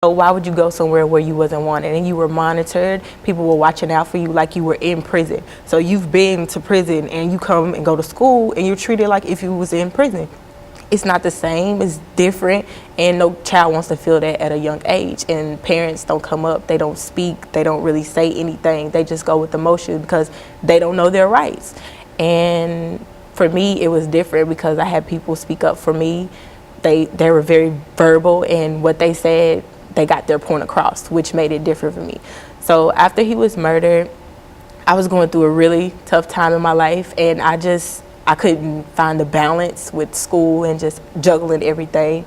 So why would you go somewhere where you wasn't wanted and you were monitored? People were watching out for you like you were in prison. So you've been to prison and you come and go to school and you're treated like if you was in prison. It's not the same, it's different, and no child wants to feel that at a young age. And parents don't come up, they don't speak, they don't really say anything. They just go with emotion because they don't know their rights. And for me, it was different because I had people speak up for me. They were very verbal, and what they said, they got their point across, which made it different for me. So after he was murdered, I was going through a really tough time in my life, and I couldn't find the balance with school and just juggling everything.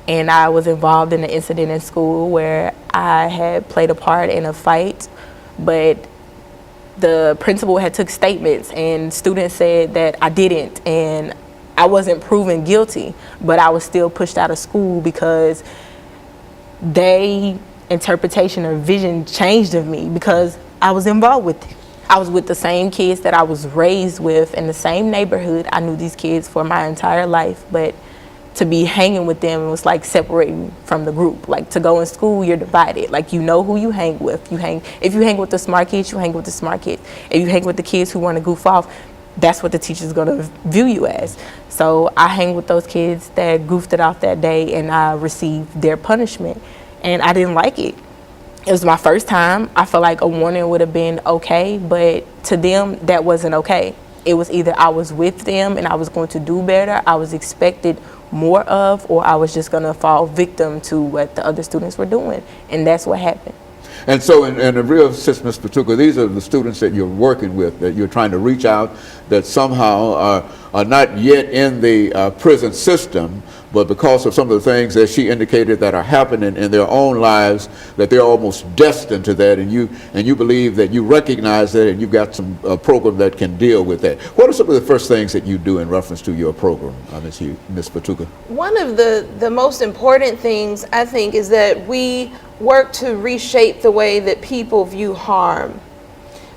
And I was involved in an incident in school where I had played a part in a fight, but the principal had took statements and students said that I didn't, and I wasn't proven guilty, but I was still pushed out of school because they interpretation or vision changed of me because I was involved with it. I was with the same kids that I was raised with in the same neighborhood. I knew these kids for my entire life, but to be hanging with them was like separating from the group. Like to go in school, you're divided. Like you know who you hang with. If you hang with the smart kids, you hang with the smart kids. If you hang with the kids who want to goof off, that's what the teacher's gonna view you as. So I hang with those kids that goofed it off that day, and I received their punishment, and I didn't like it. It was my first time. I felt like a warning would have been okay, but to them, that wasn't okay. It was either I was with them and I was going to do better, I was expected more of, or I was just gonna fall victim to what the other students were doing, and that's what happened. And so in the real sense, Ms. Fatuga, these are the students that you're working with, that you're trying to reach out, that somehow are not yet in the prison system, but because of some of the things that she indicated that are happening in their own lives, that they're almost destined to that, and you believe that you recognize that, and you've got some program that can deal with that. What are some of the first things that you do in reference to your program, Ms. Fatuga? One of the most important things, I think, is that we work to reshape the way that people view harm.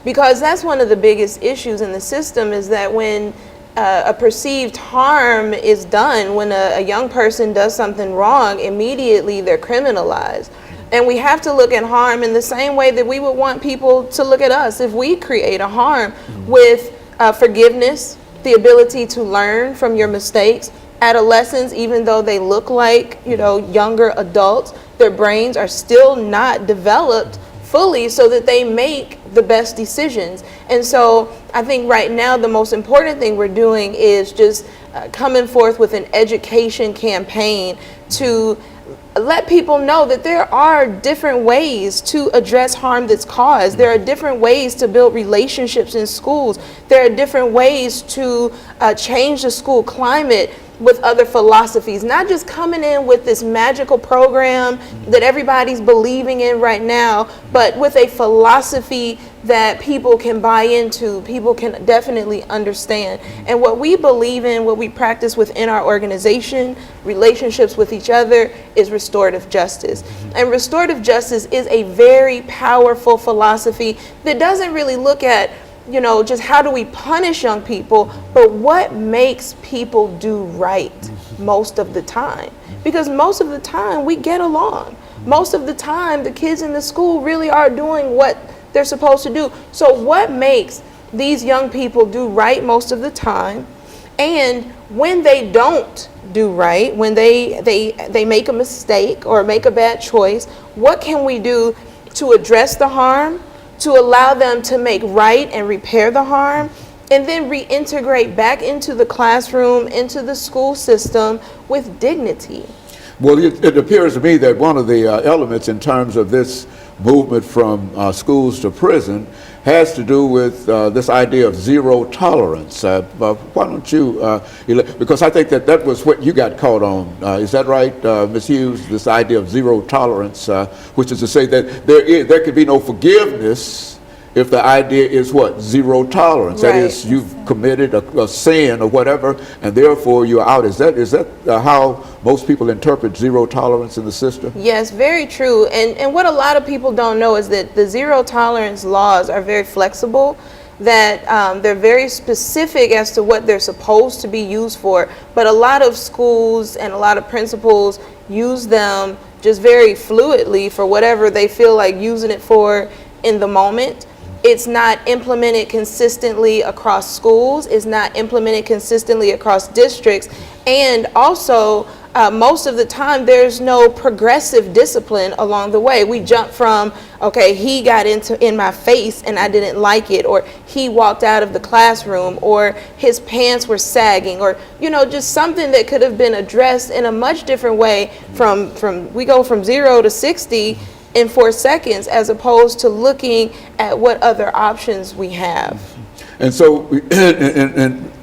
Because that's one of the biggest issues in the system, is that when a perceived harm is done, when a young person does something wrong, immediately they're criminalized. And we have to look at harm in the same way that we would want people to look at us if we create a harm, with forgiveness, the ability to learn from your mistakes. Adolescents, even though they look like, younger adults, their brains are still not developed fully so that they make the best decisions. And so I think right now the most important thing we're doing is just coming forth with an education campaign to let people know that there are different ways to address harm that's caused. There are different ways to build relationships in schools. There are different ways to change the school climate with other philosophies, not just coming in with this magical program that everybody's believing in right now, but with a philosophy that people can buy into, people can definitely understand. And what we believe in, what we practice within our organization, relationships with each other, is restorative justice. And restorative justice is a very powerful philosophy that doesn't really look at just how do we punish young people, but what makes people do right most of the time. Because most of the time we get along. Most of the time the kids in the school really are doing what they're supposed to do. So what makes these young people do right most of the time? And when they don't do right, when they make a mistake or make a bad choice, what can we do to address the harm, to allow them to make right and repair the harm, and then reintegrate back into the classroom, into the school system with dignity? Well, it appears to me that one of the elements in terms of this movement from schools to prison has to do with this idea of zero tolerance. Why don't you, because I think that was what you got caught on. Is that right, Ms. Hughes? This idea of zero tolerance, which is to say that there could be no forgiveness if the idea is what? Zero tolerance. Right. That is, you've committed a sin or whatever, and therefore you're out. Is that how most people interpret zero tolerance in the system? Yes, very true. And what a lot of people don't know is that the zero tolerance laws are very flexible, that they're very specific as to what they're supposed to be used for. But a lot of schools and a lot of principals use them just very fluidly for whatever they feel like using it for in the moment. It's not implemented consistently across schools. It's not implemented consistently across districts. And also, most of the time, there's no progressive discipline along the way. We jump from, okay, he got in my face and I didn't like it, or he walked out of the classroom, or his pants were sagging, or, you know, just something that could have been addressed in a much different way. We go from 0 to 60 in 4 seconds, as opposed to looking at what other options we have. And so,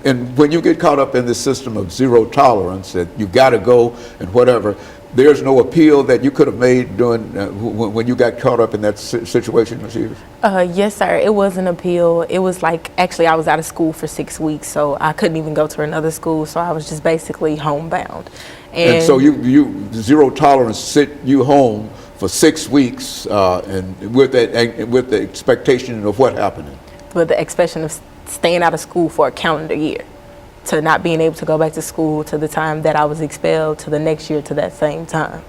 and when you get caught up in this system of zero tolerance, that you got to go and whatever, there's no appeal that you could have made during when you got caught up in that situation, Ms. Hughes? Yes, sir. It was an appeal. It was like, actually, I was out of school for 6 weeks, so I couldn't even go to another school. So I was just basically homebound. And so you zero tolerance sent you home for 6 weeks, and with the expectation of what happening. With the expectation of staying out of school for a calendar year, to not being able to go back to school to the time that I was expelled to the next year to that same time.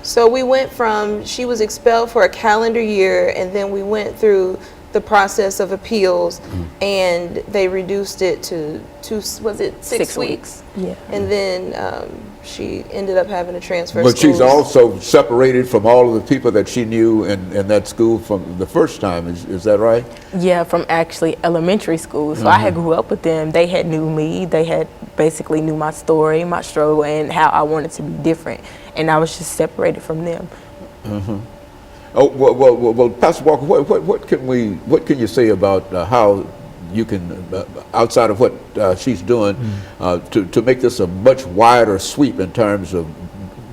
So we went from, she was expelled for a calendar year, and then we went through the process of appeals, and they reduced it to six weeks? Yeah. And then she ended up having to transfer But schools. she's also separated from all of the people that she knew in that school from the first time. Is that right? Yeah, from actually elementary school. So I had grew up with them. They had knew me. They had basically knew my story, my struggle, and how I wanted to be different. And I was just separated from them. Oh well, Pastor Walker, what can you say about how you can, outside of what she's doing, to make this a much wider sweep in terms of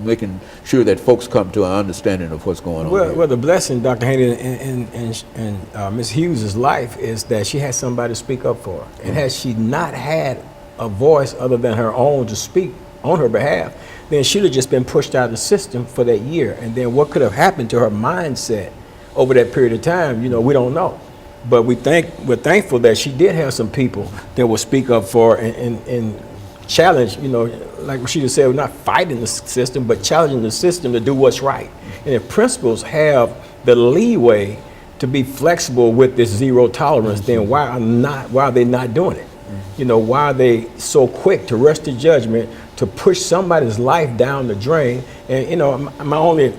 making sure that folks come to an understanding of what's going on? Well, the blessing, Dr. Haney, in Ms. Hughes' life is that she had somebody to speak up for her. And had she not had a voice other than her own to speak on her behalf, then she'd have just been pushed out of the system for that year. And then what could have happened to her mindset over that period of time, we don't know. But we're thankful that she did have some people that will speak up for her and challenge, like Rashida said, we're not fighting the system, but challenging the system to do what's right. And if principals have the leeway to be flexible with this zero tolerance, then why are they not doing it? Why are they so quick to rush to judgment, to push somebody's life down the drain? And my only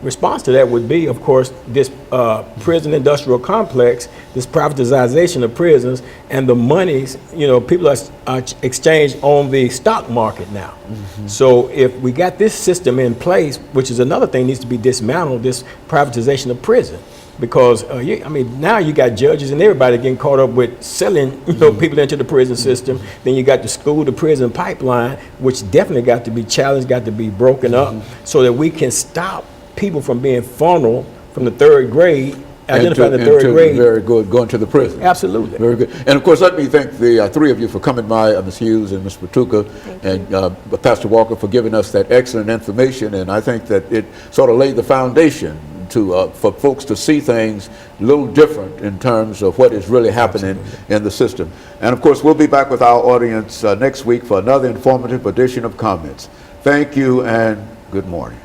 response to that would be, of course, this prison industrial complex, this privatization of prisons, and the monies, people are exchanged on the stock market now. So if we got this system in place, which is another thing needs to be dismantled, this privatization of prison. Because now you got judges and everybody getting caught up with selling people into the prison system. Then you got the school to prison pipeline, which definitely got to be challenged, got to be broken up, so that we can stop people from being funneled from the third grade, identifying the third grade. Very good, going to the prison. Absolutely. Very good. And of course, let me thank the three of you for coming by, Ms. Hughes and Ms. Fatuga, and Pastor Walker for giving us that excellent information. And I think that it sort of laid the foundation for folks to see things a little different in terms of what is really happening in the system. And of course, we'll be back with our audience next week for another informative edition of Comments. Thank you and good morning.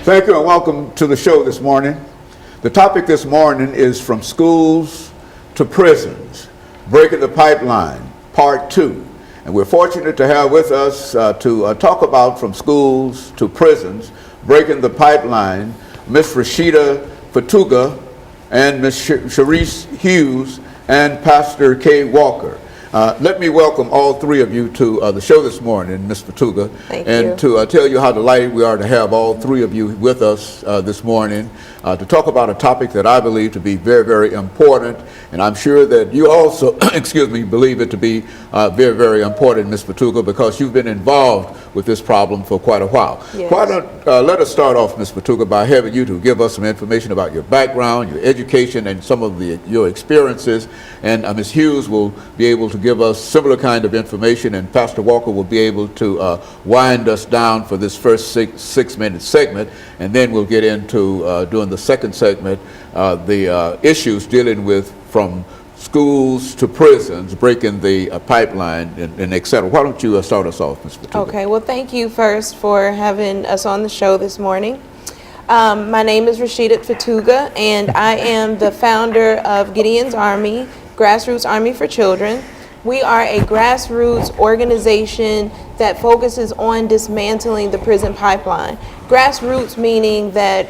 Thank you and welcome to the show this morning. The topic this morning is From Schools to Prisons, Breaking the Pipeline, Part 2. And we're fortunate to have with us to talk about From Schools to Prisons, Breaking the Pipeline, Miss Rashida Fatuga and Miss Sharice Hughes and Pastor KWalker. Let me welcome all three of you to the show this morning, Ms. Fatuga, and to tell you how delighted we are to have all three of you with us this morning to talk about a topic that I believe to be very, very important, and I'm sure that you also, excuse me, believe it to be very, very important, Ms. Fatuga, because you've been involved with this problem for quite a while. Yes. Why don't let us start off, Ms. Fatuga, by having you to give us some information about your background, your education, and some of your experiences, and Ms. Hughes will be able to give us similar kind of information, and Pastor Walker will be able to wind us down for this first six-minute segment, and then we'll get into doing the second segment, the issues dealing with from schools to prisons, breaking the pipeline, and et cetera. Why don't you start us off, Ms. Fatuga? Okay, well, thank you first for having us on the show this morning. My name is Rashida Fatuga, and I am the founder of Gideon's Army, Grassroots Army for Children. We are a grassroots organization that focuses on dismantling the prison pipeline. Grassroots meaning that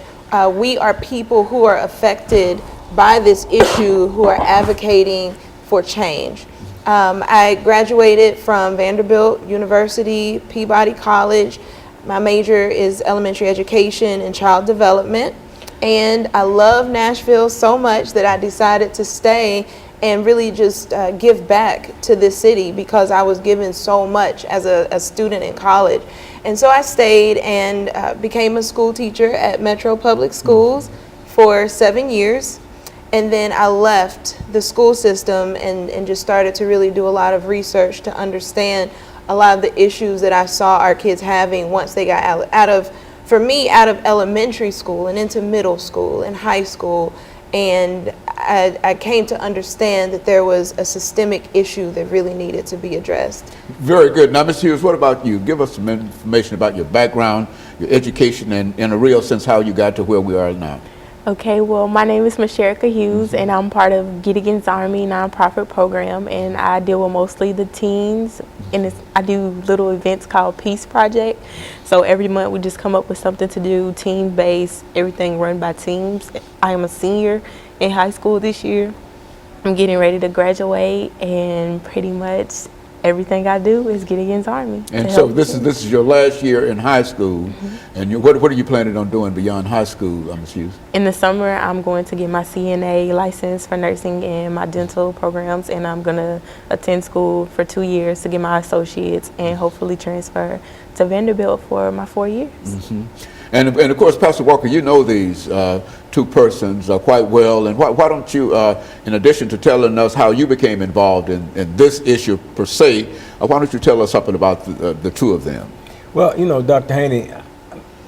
we are people who are affected by this issue, who are advocating for change. I graduated from Vanderbilt University, Peabody College. My major is elementary education and child development. And I love Nashville so much that I decided to stay and really just give back to this city because I was given so much as a student in college. And so I stayed and became a school teacher at Metro Public Schools for 7 years. And then I left the school system and just started to really do a lot of research to understand a lot of the issues that I saw our kids having once they got out of elementary school and into middle school and high school. And I came to understand that there was a systemic issue that really needed to be addressed. Very good. Now, Ms. Hughes, what about you? Give us some information about your background, your education, and in a real sense, how you got to where we are now. Okay, well, my name is Miss Hughes, and I'm part of Gideon's Army nonprofit program, and I deal with mostly the teens, and I do little events called Peace Project. So every month we just come up with something to do, team-based, everything run by teams. I am a senior in high school this year. I'm getting ready to graduate, and pretty much everything I do is Gideon's Army. And so this is your last year in high school, and what are you planning on doing beyond high school, Ms. Hughes? In the summer, I'm going to get my CNA license for nursing and my dental programs, and I'm going to attend school for 2 years to get my associates and hopefully transfer to Vanderbilt for my 4 years. And of course, Pastor Walker, you know these two persons quite well, and why don't you, in addition to telling us how you became involved in this issue per se, why don't you tell us something about the two of them? Well, you know, Dr. Haney,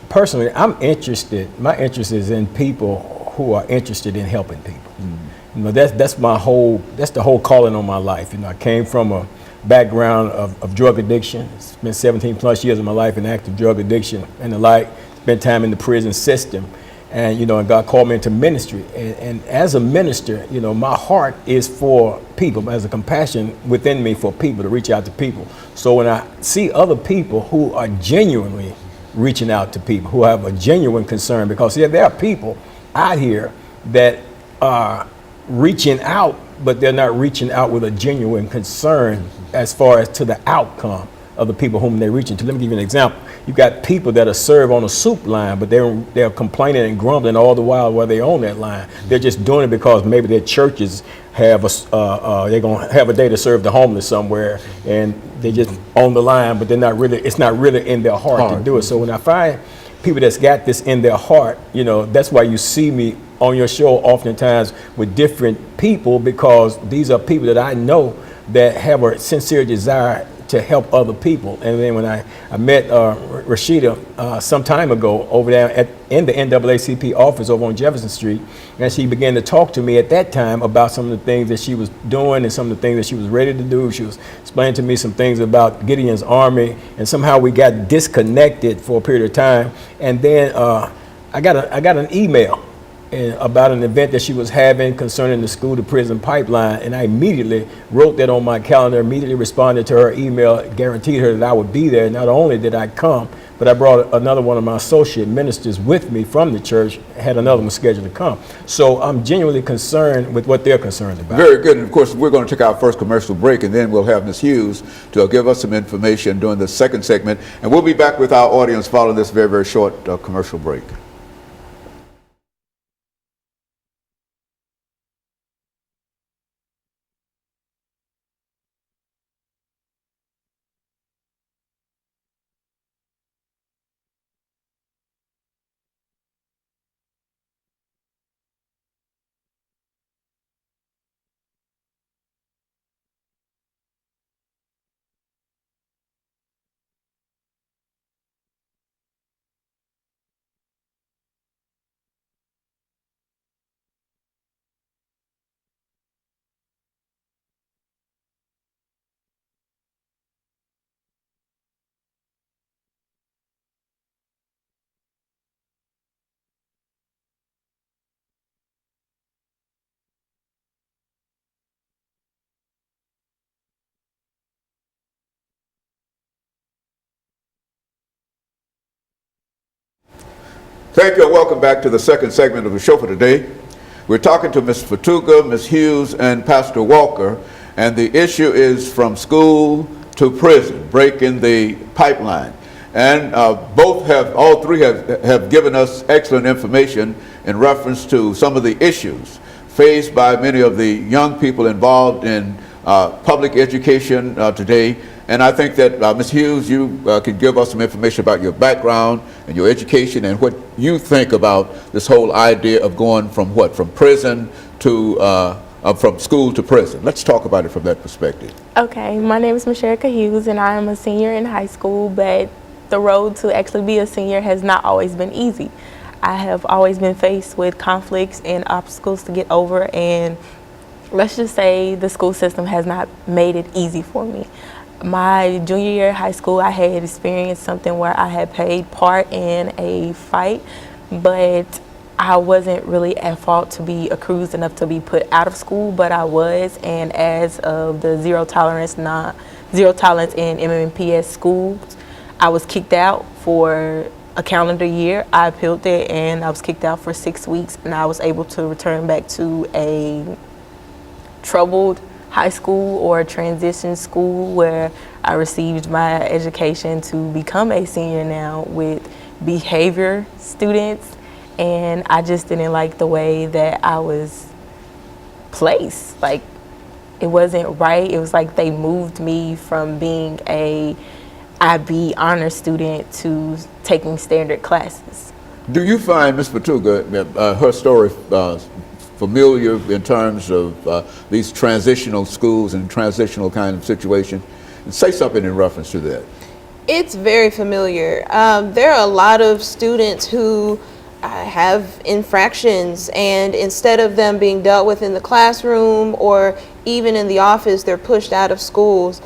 personally, I'm interested, my interest is in people who are interested in helping people. You know, that's the whole calling on my life. You know, I came from a background of drug addiction, spent 17 plus years of my life in active drug addiction and the like, spent time in the prison system. And, you know, and God called me into ministry. And as a minister, you know, my heart is for people, there's a compassion within me for people, to reach out to people. So when I see other people who are genuinely reaching out to people, who have a genuine concern, because there are people out here that are reaching out, but they're not reaching out with a genuine concern as far as to the outcome of the people whom they're reaching to. Let me give you an example. You've got people that are served on a soup line, but they're complaining and grumbling all the while they're on that line. They're just doing it because maybe their churches have they're gonna have a day to serve the homeless somewhere, and they just on the line, but they're not really. It's not really in their heart to do it. So when I find people that's got this in their heart, you know, that's why you see me on your show oftentimes with different people, because these are people that I know that have a sincere desire to help other people. And then when I met Rashida some time ago over there in the NAACP office over on Jefferson Street, and she began to talk to me at that time about some of the things that she was doing and some of the things that she was ready to do. She was explaining to me some things about Gideon's Army, and somehow we got disconnected for a period of time. And then I got an email about an event that she was having concerning the school to prison pipeline, and I immediately wrote that on my calendar, immediately responded to her email, guaranteed her that I would be there. Not only did I come, but I brought another one of my associate ministers with me from the church, had another one scheduled to come. So I'm genuinely concerned with what they're concerned about. Very good. And of course, we're going to take our first commercial break, and then we'll have Ms. Hughes to give us some information during the second segment. And we'll be back with our audience following this very, very short commercial break. Thank you and welcome back to the second segment of the show for today. We're talking to Ms. Fatuga, Ms. Hughes, and Pastor Walker, and the issue is from school to prison, breaking the pipeline. And all three have given us excellent information in reference to some of the issues faced by many of the young people involved in public education today. And I think that, Ms. Hughes, you could give us some information about your background and your education and what you think about this whole idea of going from prison to, from school to prison. Let's talk about it from that perspective. Okay, my name is Michelle Hughes, and I am a senior in high school, but the road to actually be a senior has not always been easy. I have always been faced with conflicts and obstacles to get over, and let's just say the school system has not made it easy for me. My junior year of high school, I had experienced something where I had played part in a fight, but I wasn't really at fault to be accused enough to be put out of school, but I was, and as of the zero tolerance in MMPS schools, I was kicked out for a calendar year. I appealed it, and I was kicked out for 6 weeks, and I was able to return back to a troubled high school or a transition school where I received my education to become a senior now with behavior students, and I just didn't like the way that I was placed. Like, it wasn't right. It was like they moved me from being a IB honor student to taking standard classes. Do you find, Ms. Fatuga, her story familiar in terms of these transitional schools and transitional kind of situation? And say something in reference to that. It's very familiar. There are a lot of students who have infractions, and instead of them being dealt with in the classroom or even in the office, they're pushed out of schools,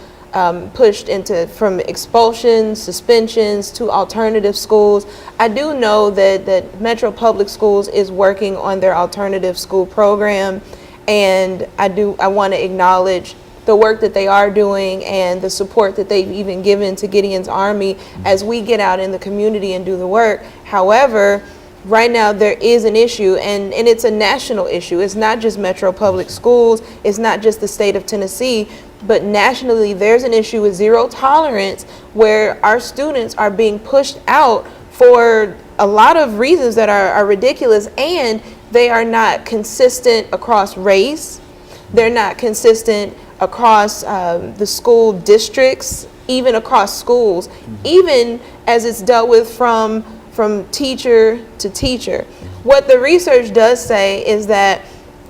pushed into from expulsions, suspensions to alternative schools. I do know that Metro Public Schools is working on their alternative school program, and I want to acknowledge the work that they are doing and the support that they've even given to Gideon's Army as we get out in the community and do the work. However, right now there is an issue, and it's a national issue. It's not just Metro Public Schools, it's not just the state of Tennessee, but nationally there's an issue with zero tolerance where our students are being pushed out for a lot of reasons that are ridiculous, and they are not consistent across race. They're not consistent across the school districts, even across schools, even as it's dealt with from teacher to teacher. What the research does say is that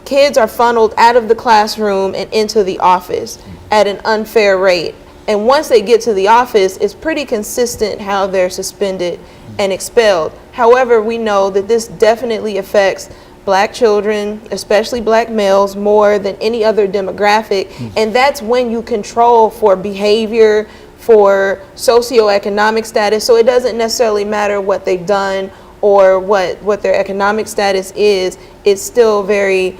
kids are funneled out of the classroom and into the office at an unfair rate. And once they get to the office, it's pretty consistent how they're suspended and expelled. However, we know that this definitely affects Black children, especially Black males, more than any other demographic. And that's when you control for behavior, for socioeconomic status. So it doesn't necessarily matter what they've done or what their economic status is, it's still very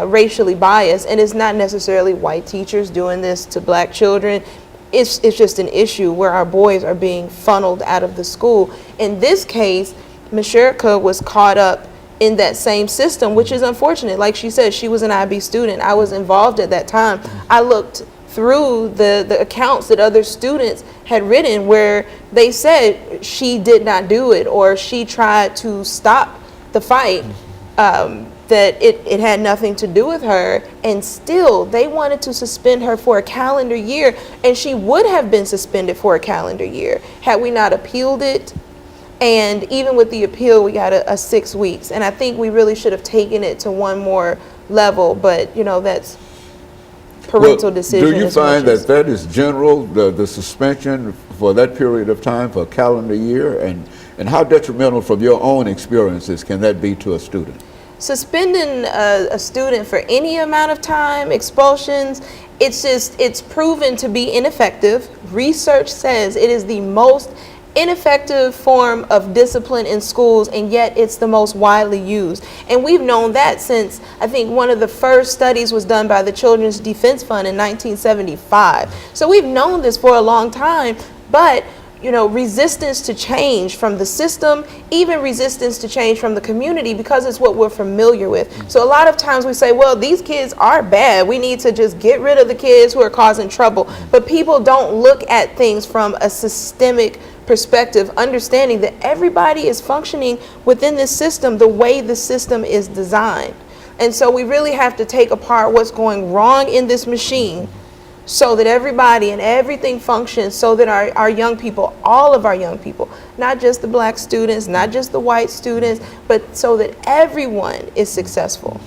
racially biased, and it's not necessarily white teachers doing this to black children. It's just an issue where our boys are being funneled out of the school. In this case, Mashirka was caught up in that same system, which is unfortunate. Like she said, she was an IB student. I was involved at that time. I looked through the accounts that other students had written where they said she did not do it, or she tried to stop the fight, that it had nothing to do with her, and still they wanted to suspend her for a calendar year, and she would have been suspended for a calendar year had we not appealed it. And even with the appeal, we got a 6 weeks, and I think we really should have taken it to one more level, but you know, that's parental decision. Do you find that that is general, the suspension for that period of time, for a calendar year, and how detrimental from your own experiences can that be to a student? Suspending a student for any amount of time, expulsions, it's proven to be ineffective. Research says it is the most ineffective form of discipline in schools, and yet it's the most widely used. And we've known that since, I think, one of the first studies was done by the Children's Defense Fund in 1975. So we've known this for a long time, but you know, resistance to change from the system, even resistance to change from the community, because it's what we're familiar with. So a lot of times we say, well, these kids are bad, we need to just get rid of the kids who are causing trouble. But people don't look at things from a systemic perspective, understanding that everybody is functioning within this system the way the system is designed. And so we really have to take apart what's going wrong in this machine, so that everybody and everything functions, so that our young people, all of our young people, not just the black students, not just the white students, but so that everyone is successful.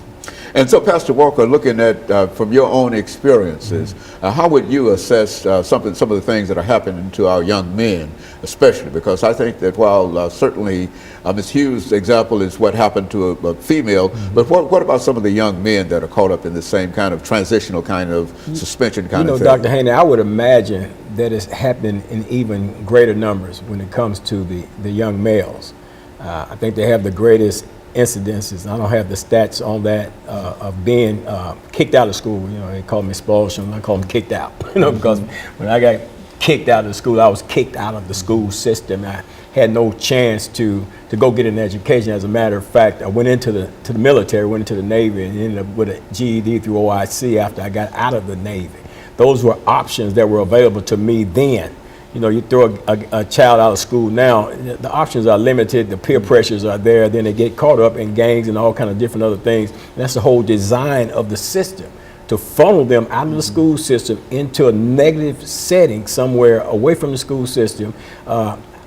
And so, Pastor Walker, looking at from your own experiences, how would you assess some of the things that are happening to our young men, especially? Because I think that while certainly Ms. Hughes' example is what happened to a female, but what about some of the young men that are caught up in the same kind of transitional kind of suspension kind of thing? Dr. Haney, I would imagine that it's happening in even greater numbers when it comes to the young males. I think they have the greatest incidences. I don't have the stats on that of being kicked out of school. You know, they call them expulsion. I call them kicked out. You know, because when I got kicked out of school, I was kicked out of the school system. I had no chance to go get an education. As a matter of fact, I went into the military, went into the Navy, and ended up with a GED through OIC after I got out of the Navy. Those were options that were available to me then. You know, you throw a child out of school now, the options are limited, the peer pressures are there, then they get caught up in gangs and all kind of different other things. And that's the whole design of the system, to funnel them out of the school system into a negative setting somewhere away from the school system.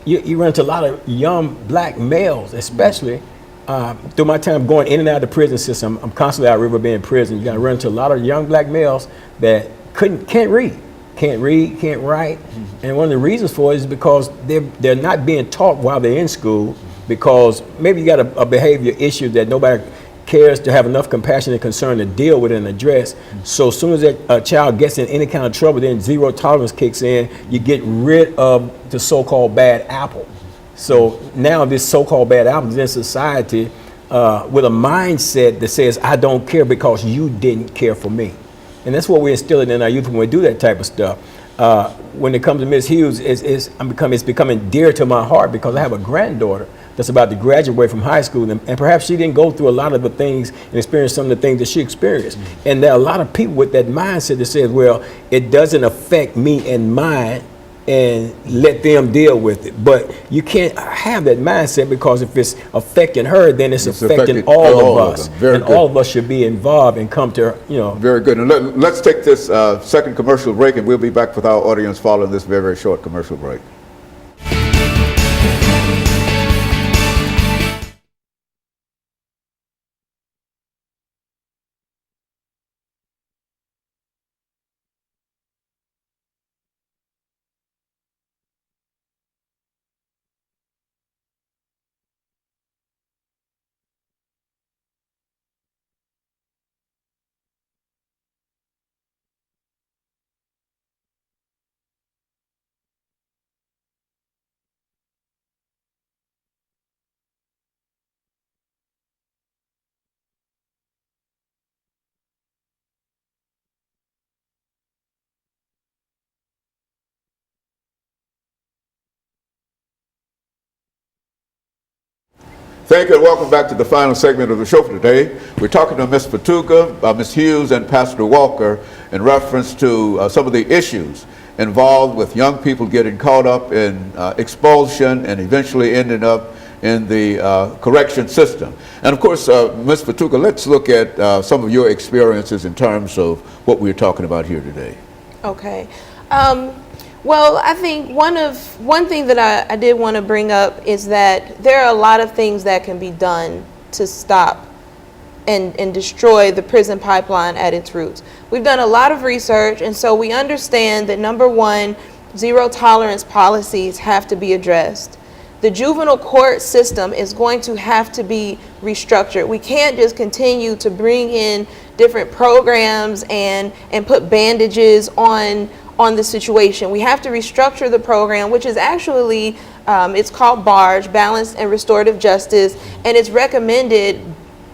You run into a lot of young black males, especially through my time going in and out of the prison system. I'm constantly out River Bend prison. You got to run into a lot of young black males that can't read, can't write. And one of the reasons for it is because they're not being taught while they're in school, because maybe you got a behavior issue that nobody cares to have enough compassion and concern to deal with and address. So as soon as a child gets in any kind of trouble, then zero tolerance kicks in. You get rid of the so-called bad apple. So now this so-called bad apple is in society with a mindset that says, I don't care because you didn't care for me. And that's what we're instilling in our youth when we do that type of stuff. When it comes to Ms. Hughes, it's becoming dear to my heart, because I have a granddaughter that's about to graduate from high school, and perhaps she didn't go through a lot of the things and experience some of the things that she experienced. And there are a lot of people with that mindset that says, well, it doesn't affect me and mine, and let them deal with it. But you can't have that mindset, because if it's affecting her, then it's affecting all of us. And all of us should be involved and come to, you know. Very good. And let's take this second commercial break, and we'll be back with our audience following this very, very short commercial break. Thank you and welcome back to the final segment of the show for today. We're talking to Ms. Fatuga, Ms. Hughes, and Pastor Walker in reference to some of the issues involved with young people getting caught up in expulsion and eventually ending up in the correction system. And of course, Ms. Fatuga, let's look at some of your experiences in terms of what we're talking about here today. Okay. Well, I think one thing that I did want to bring up is that there are a lot of things that can be done to stop and destroy the prison pipeline at its roots. We've done a lot of research, and so we understand that number one, zero tolerance policies have to be addressed. The juvenile court system is going to have to be restructured. We can't just continue to bring in different programs and put bandages on the situation. We have to restructure the program, which is actually, it's called BARGE, Balanced and Restorative Justice, and it's recommended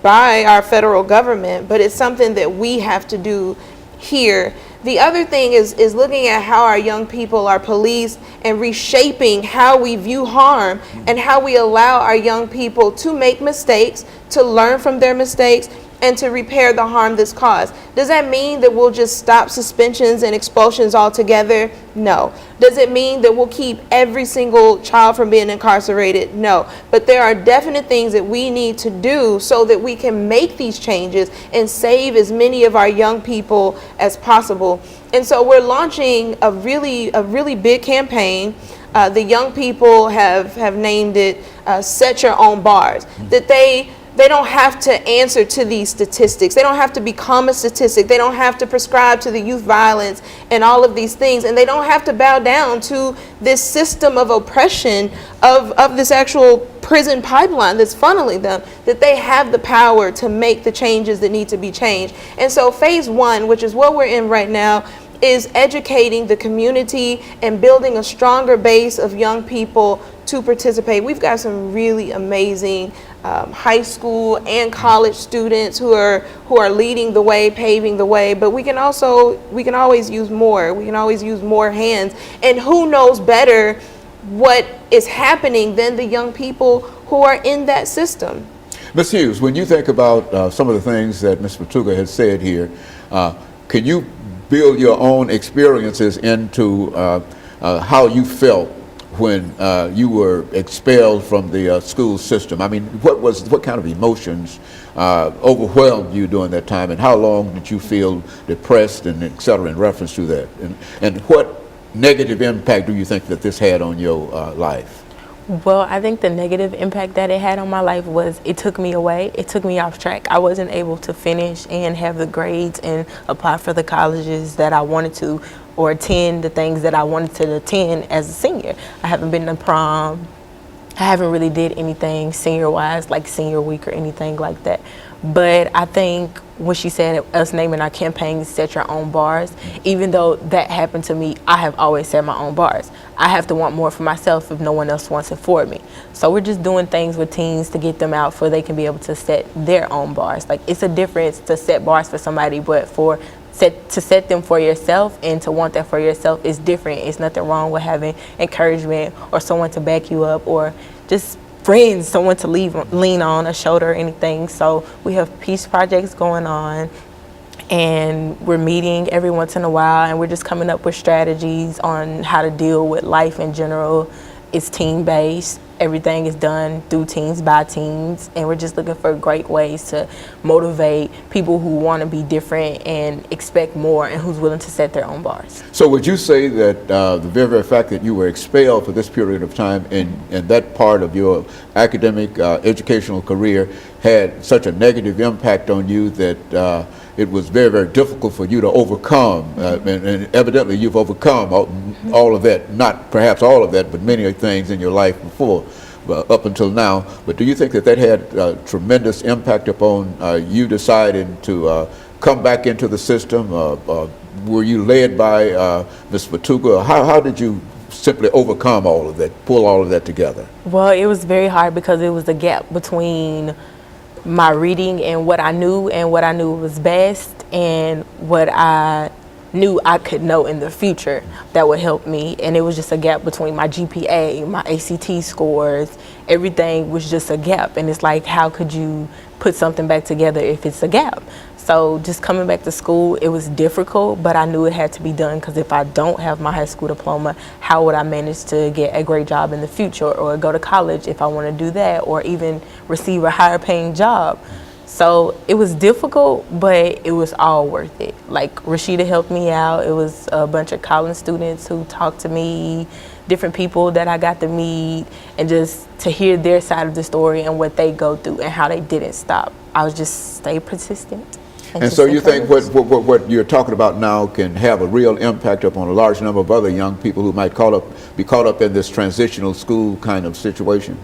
by our federal government, but it's something that we have to do here. The other thing is looking at how our young people are policed and reshaping how we view harm and how we allow our young people to make mistakes, to learn from their mistakes, and to repair the harm that's caused. Does that mean that we'll just stop suspensions and expulsions altogether? No. Does it mean that we'll keep every single child from being incarcerated? No. But there are definite things that we need to do so that we can make these changes and save as many of our young people as possible. And so we're launching a really big campaign. The young people have named it Set Your Own Bars. That they don't have to answer to these statistics. They don't have to become a statistic. They don't have to prescribe to the youth violence and all of these things. And they don't have to bow down to this system of oppression of this actual prison pipeline that's funneling them, that they have the power to make the changes that need to be changed. And so phase one, which is what we're in right now, is educating the community and building a stronger base of young people to participate. We've got some really amazing high school and college students who are leading the way, paving the way, but we can always use more. We can always use more hands. And who knows better what is happening than the young people who are in that system? Ms. Hughes, when you think about some of the things that Ms. Fatuga has said here, can you build your own experiences into how you felt when you were expelled from the school system? I mean, what kind of emotions overwhelmed you during that time, and how long did you feel depressed and et cetera in reference to that? And what negative impact do you think that this had on your life? Well, I think the negative impact that it had on my life was it took me away. It took me off track. I wasn't able to finish and have the grades and apply for the colleges that I wanted to, or attend the things that I wanted to attend as a senior. I haven't been to prom. I haven't really did anything senior-wise, like senior week or anything like that. But I think when she said us naming our campaign Set Your Own Bars, even though that happened to me, I have always set my own bars. I have to want more for myself if no one else wants it for me. So we're just doing things with teens to get them out so they can be able to set their own bars. Like, it's a difference to set bars for somebody, but to set them for yourself and to want that for yourself is different. It's nothing wrong with having encouragement or someone to back you up, or just friends, someone to lean on, a shoulder or anything. So we have peace projects going on, and we're meeting every once in a while, and we're just coming up with strategies on how to deal with life in general. It's team-based. Everything is done through teams, by teams, and we're just looking for great ways to motivate people who want to be different and expect more, and who's willing to set their own bars. So would you say that the very fact that you were expelled for this period of time and that part of your academic educational career had such a negative impact on you that it was very, very difficult for you to overcome, and evidently you've overcome all of that, not perhaps all of that, but many things in your life before, up until now. But do you think that had a tremendous impact upon you deciding to come back into the system? Were you led by Ms. Fatuga? How did you simply overcome all of that, pull all of that together? Well, it was very hard because it was a gap between my reading and what I knew was best, and what I knew I could know in the future that would help me. And it was just a gap between my GPA, my ACT scores, everything was just a gap. And it's like, how could you put something back together if it's a gap? So just coming back to school, it was difficult, but I knew it had to be done, because if I don't have my high school diploma, how would I manage to get a great job in the future, or go to college if I want to do that, or even receive a higher paying job? So it was difficult, but it was all worth it. Like, Rashida helped me out. It was a bunch of college students who talked to me, different people that I got to meet, and just to hear their side of the story and what they go through and how they didn't stop. I was just stay persistent. And so you think what you're talking about now can have a real impact upon a large number of other young people who might be caught up in this transitional school kind of situation?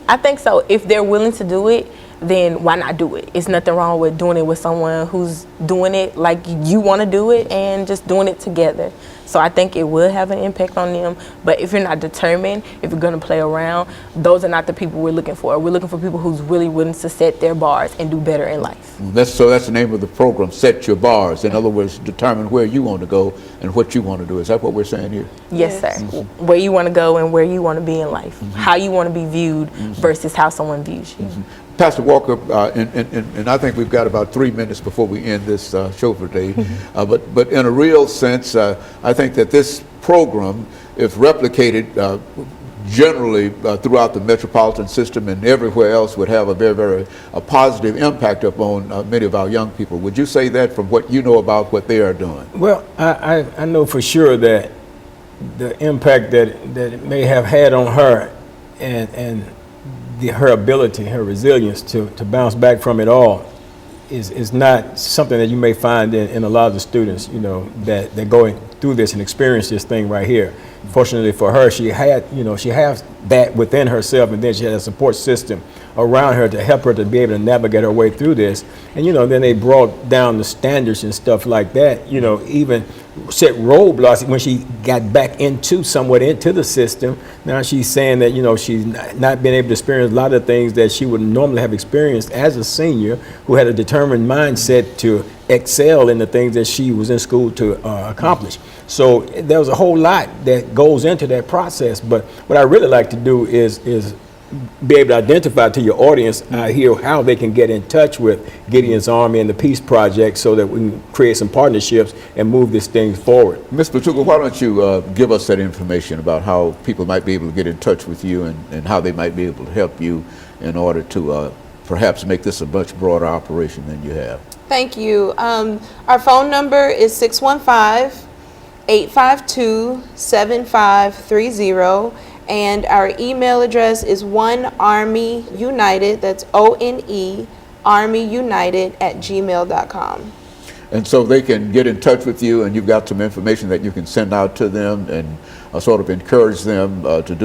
I think so. If they're willing to do it, then why not do it? It's nothing wrong with doing it with someone who's doing it like you want to do it, and just doing it together. So I think it will have an impact on them. But if you're not determined, if you're going to play around, those are not the people we're looking for. We're looking for people who's really willing to set their bars and do better in life. So that's the name of the program, Set Your Bars. In other words, determine where you want to go and what you want to do. Is that what we're saying here? Yes, sir. Where you want to go and where you want to be in life. How you want to be viewed versus how someone views you. Pastor Walker, and I think we've got about 3 minutes before we end this show for today. But in a real sense, I think that this program, if replicated generally throughout the metropolitan system and everywhere else, would have a very positive impact upon many of our young people. Would you say that from what you know about what they are doing? Well, I know for sure that the impact that it may have had on her, and her ability, her resilience to bounce back from it all is not something that you may find in a lot of the students, that they're going through this and experience this thing right here. Fortunately for her, she has that within herself, and then she had a support system around her to help her to be able to navigate her way through this. And then they brought down the standards and stuff like that, even set roadblocks when she got back somewhat into the system. Now she's saying that, she's not been able to experience a lot of things that she would normally have experienced as a senior who had a determined mindset to excel in the things that she was in school to accomplish. So there was a whole lot that goes into that process. But what I really like to do is be able to identify to your audience here how they can get in touch with Gideon's Army and the Peace Project, so that we can create some partnerships and move this thing forward. Ms. Fatuga, why don't you give us that information about how people might be able to get in touch with you, and how they might be able to help you in order to perhaps make this a much broader operation than you have. Thank you. Our phone number is 615-852-7530. And our email address is onearmyunited, that's ONE, armyunited@gmail.com. And so they can get in touch with you, and you've got some information that you can send out to them and sort of encourage them to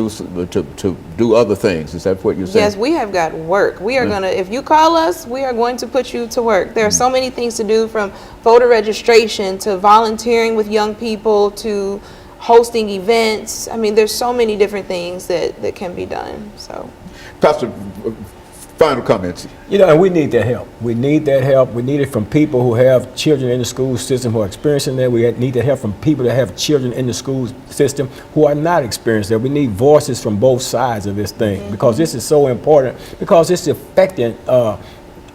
do other things. Is that what you're saying? Yes, we have got work. We are gonna, if you call us, we are going to put you to work. There are so many things to do, from voter registration to volunteering with young people to hosting events. I mean, there's so many different things that can be done. So, Pastor, final comments. And we need that help. We need that help. We need it from people who have children in the school system who are experiencing that. We need that help from people that have children in the school system who are not experiencing that. We need voices from both sides of this thing, because this is so important, because it's affecting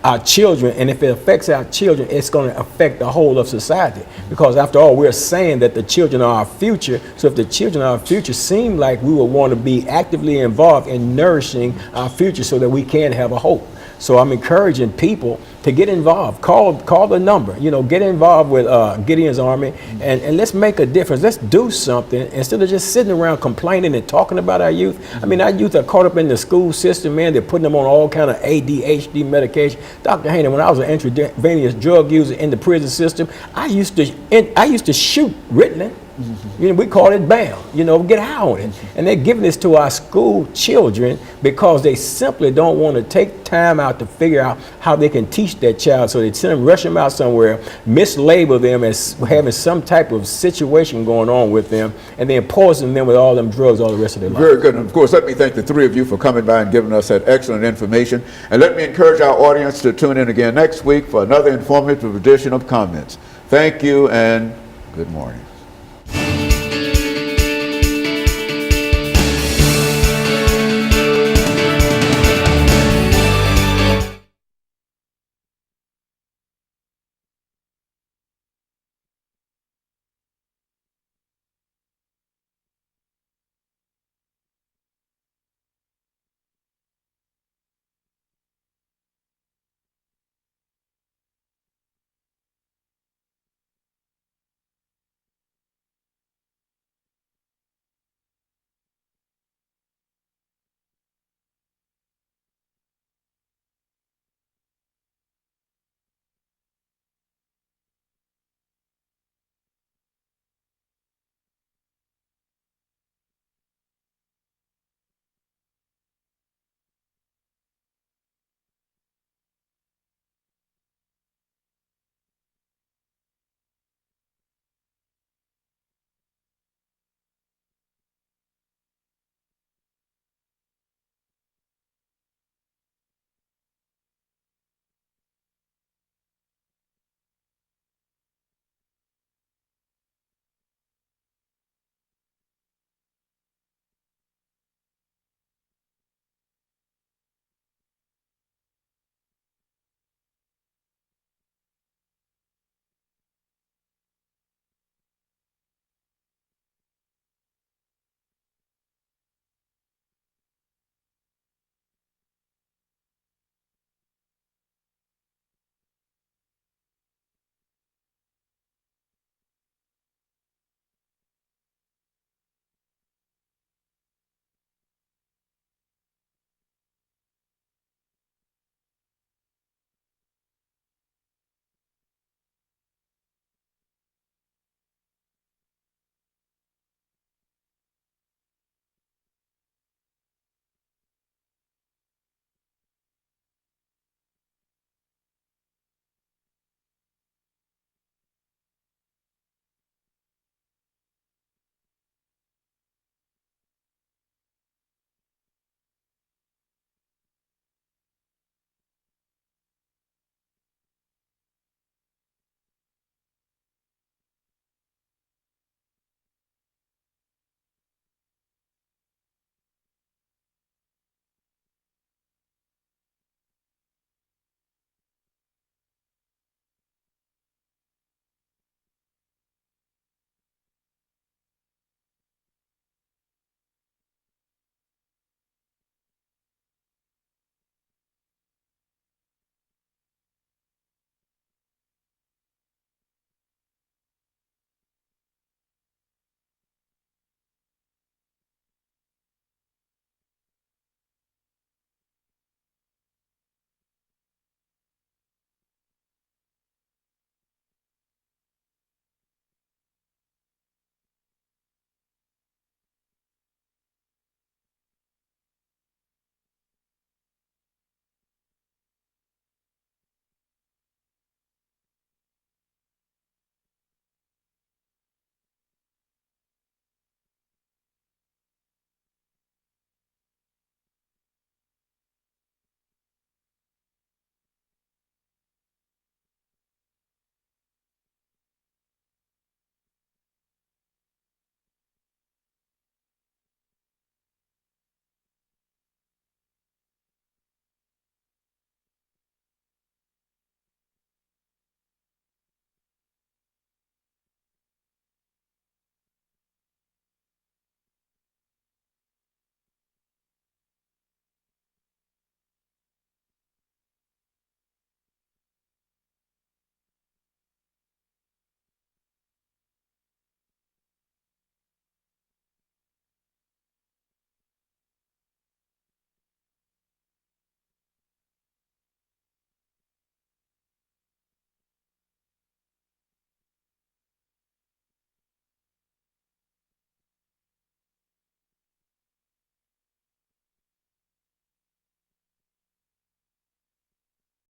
our children, and if it affects our children, it's going to affect the whole of society, because after all, we're saying that the children are our future. So if the children are our future, seem like we will want to be actively involved in nourishing our future so that we can have a hope. So I'm encouraging people to get involved. Call the number, get involved with Gideon's Army, and let's make a difference. Let's do something instead of just sitting around complaining and talking about our youth. I mean, our youth are caught up in the school system, man. They're putting them on all kind of ADHD medication. Dr. Haney, when I was an intravenous drug user in the prison system, I used to shoot Ritalin. We call it BAM, get high on it. And they're giving this to our school children because they simply don't want to take time out to figure out how they can teach that child. So they send them, rush them out somewhere, mislabel them as having some type of situation going on with them, and then poison them with all them drugs all the rest of their life. Very good. And of course, let me thank the three of you for coming by and giving us that excellent information. And let me encourage our audience to tune in again next week for another informative edition of Comments. Thank you, and Good morning.